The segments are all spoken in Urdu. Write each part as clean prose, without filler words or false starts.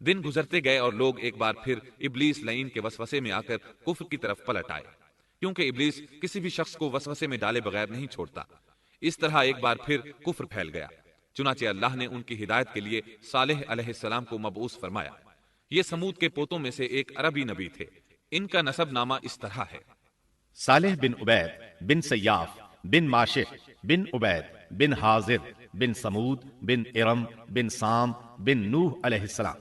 دن گزرتے گئے اور لوگ ایک بار پھر ابلیس لعین کے وسوسے میں آ کر کفر کی طرف پلٹ آئے، کیونکہ ابلیس کسی بھی شخص کو وسوسے میں ڈالے بغیر نہیں چھوڑتا۔ اس طرح ایک بار پھر کفر پھیل گیا، چنانچہ اللہ نے ان کی ہدایت کے لیے صالح علیہ السلام کو مبعوث فرمایا۔ یہ سمود کے پوتوں میں سے ایک عربی نبی تھے، ان کا نسب نامہ اس طرح ہے: صالح بن عبید بن سیاف بن ماشح بن عبید بن حاضر بن سمود بن ارم بن سام بن نوح علیہ السلام۔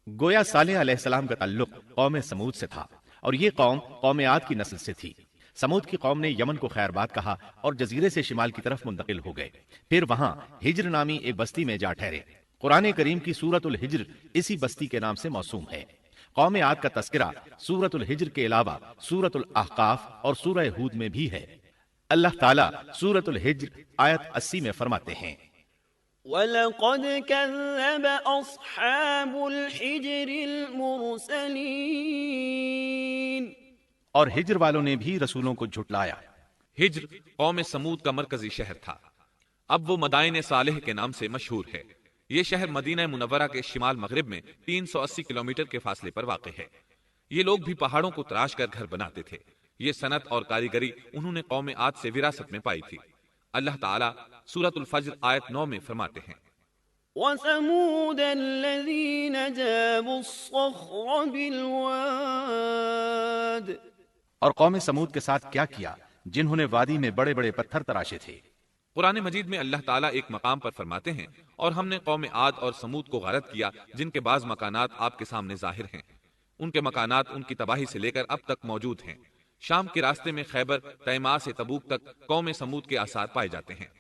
گویا صالح علیہ السلام کا تعلق قوم سمود سے تھا، اور یہ قوم عاد کی نسل سے تھی۔ سمود کی قوم نے یمن کو خیر باد کہا اور جزیرے سے شمال کی طرف منتقل ہو گئے، پھر وہاں ہجر نامی ایک بستی میں جا ٹھہرے۔ قرآن کریم کی سورۃ الحجر اسی بستی کے نام سے موسوم ہے۔ قوم عاد کا تذکرہ سورۃ الحجر کے علاوہ سورۃ الاحقاف اور سورہ ہود میں بھی ہے۔ اللہ تعالیٰ سورۃ الحجر آیت 80 میں فرماتے ہیں: وَلَقَدْ كَذَّبَ أَصْحَابُ الْحِجْرِ الْمُرْسَلِينَ، اور ہجر والوں نے بھی رسولوں کو جھٹلایا۔ ہجر قوم سمود کا مرکزی شہر تھا، اب وہ مدائن صالح کے نام سے مشہور ہے۔ یہ شہر مدینہ منورہ کے شمال مغرب میں 380 کلومیٹر کے فاصلے پر واقع ہے۔ یہ لوگ بھی پہاڑوں کو تراش کر گھر بناتے تھے۔ یہ صنعت اور کاریگری انہوں نے قوم عاد سے وراثت میں پائی تھی۔ اللہ تعالیٰ سورۃ الفجر آیت 9 میں فرماتے ہیں: وَثَمُودَ الَّذِينَ جَابُوا الصَّخْرَ بِالْوَادِ، اور قوم سمود کے ساتھ کیا کیا جنہوں نے وادی میں بڑے بڑے پتھر تراشے تھے۔ قرآن مجید میں اللہ تعالیٰ ایک مقام پر فرماتے ہیں: اور ہم نے قوم عاد اور سمود کو غارت کیا جن کے بعض مکانات آپ کے سامنے ظاہر ہیں۔ ان کے مکانات ان کی تباہی سے لے کر اب تک موجود ہیں۔ شام کے راستے میں خیبر، تیماء سے تبوک تک قوم سمود کے آثار پائے جاتے ہیں۔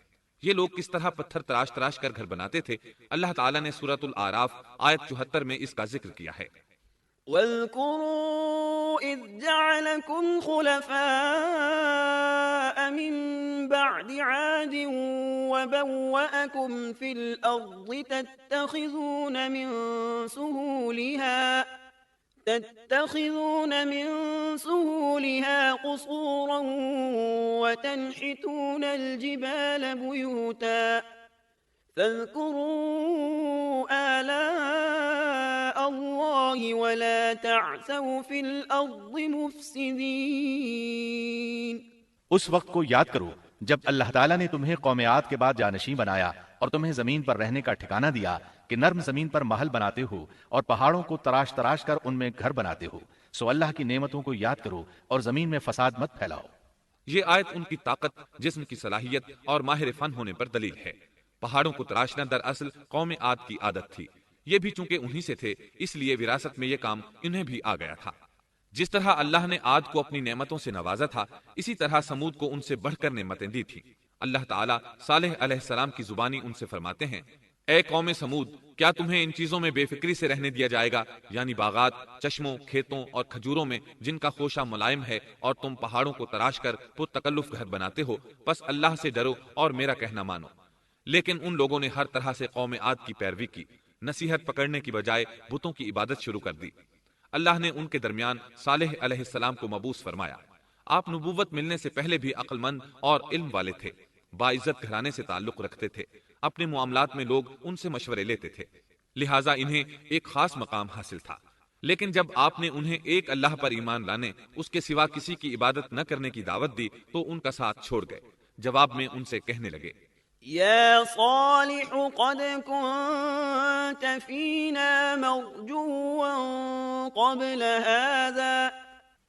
یہ لوگ کس طرح پتھر تراش تراش کر گھر بناتے تھے، اللہ تعالیٰ نے سورۃ الاعراف آیت 74 میں اس کا ذکر کیا ہے: وَاذْكُرُوا إِذْ جَعَلَكُمْ خُلَفَاءَ مِن بَعْدِ عَادٍ وَبَوَّأَكُمْ فِي الْأَرْضِ تَتَّخِذُونَ مِن سُهُولِهَا قُصُورًا وَتَنْحِتُونَ الْجِبَالَ بُيُوتًا فَاذْكُرُوا آلَاءَ اللَّهِ وَلَا تَعْثَوْا فِي الْأَرْضِ مُفْسِدِينَ۔ اس وقت کو یاد کرو جب اللہ تعالیٰ نے تمہیں قوم عاد کے بعد جانشین بنایا اور تمہیں زمین پر رہنے کا ٹھکانہ دیا کہ نرم زمین پر محل بناتے ہو اور پہاڑوں کو تراش تراش کر ان میں گھر بناتے ہو، سو اللہ کی نعمتوں کو یاد کرو اور زمین میں فساد مت پھیلاؤ۔ یہ آیت ان کی طاقت، جسم کی صلاحیت اور ماہر فن ہونے پر دلیل ہے۔ پہاڑوں کو تراشنا دراصل قوم عاد کی عادت تھی۔ یہ بھی چونکہ انہی سے تھے، اس لیے وراثت میں یہ کام انہیں بھی آ گیا تھا۔ جس طرح اللہ نے عاد کو اپنی نعمتوں سے نوازا تھا، اسی طرح سمود کو ان سے بڑھ کر نعمتیں دی تھی۔ اللہ تعالیٰ صالح علیہ السلام کی زبانی ان سے فرماتے ہیں: اے قوم سمود، کیا تمہیں ان چیزوں میں بے فکری سے رہنے دیا جائے گا، یعنی باغات، چشموں، کھیتوں اور کھجوروں میں جن کا خوشہ ملائم ہے، اور تم پہاڑوں کو تراش کر پر تکلف گھر بناتے ہو؟ بس اللہ سے ڈرو اور میرا کہنا مانو۔ لیکن ان لوگوں نے ہر طرح سے قوم عاد کی پیروی کی، نصیحت پکڑنے کی بجائے بتوں کی عبادت شروع کر دی۔ اللہ نے ان کے درمیان صالح علیہ السلام کو مبعوث فرمایا۔ آپ نبوت ملنے سے پہلے بھی عقل مند اور علم والے تھے، باعزت گھرانے سے تعلق رکھتے تھے، اپنے معاملات میں لوگ ان سے مشورے لیتے تھے، لہٰذا انہیں ایک خاص مقام حاصل تھا۔ لیکن جب آپ نے انہیں ایک اللہ پر ایمان لانے، اس کے سوا کسی کی عبادت نہ کرنے کی دعوت دی تو ان کا ساتھ چھوڑ گئے۔ جواب میں ان سے کہنے لگے: يا صالح قد كنت فينا مرجوا قبل هذا،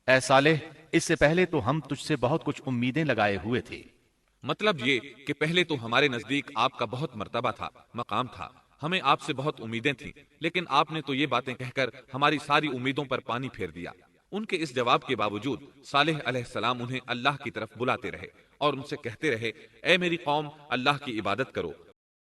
اے صالح، اس سے پہلے تو ہم تجھ سے بہت کچھ امیدیں لگائے ہوئے تھے۔ مطلب یہ کہ پہلے تو ہمارے نزدیک آپ کا بہت مرتبہ تھا، مقام تھا، ہمیں آپ سے بہت امیدیں تھیں، لیکن آپ نے تو یہ باتیں کہہ کر ہماری ساری امیدوں پر پانی پھیر دیا۔ ان کے اس جواب کے باوجود صالح علیہ السلام انہیں اللہ کی طرف بلاتے رہے اور ان سے کہتے رہے: اے میری قوم، اللہ کی عبادت کرو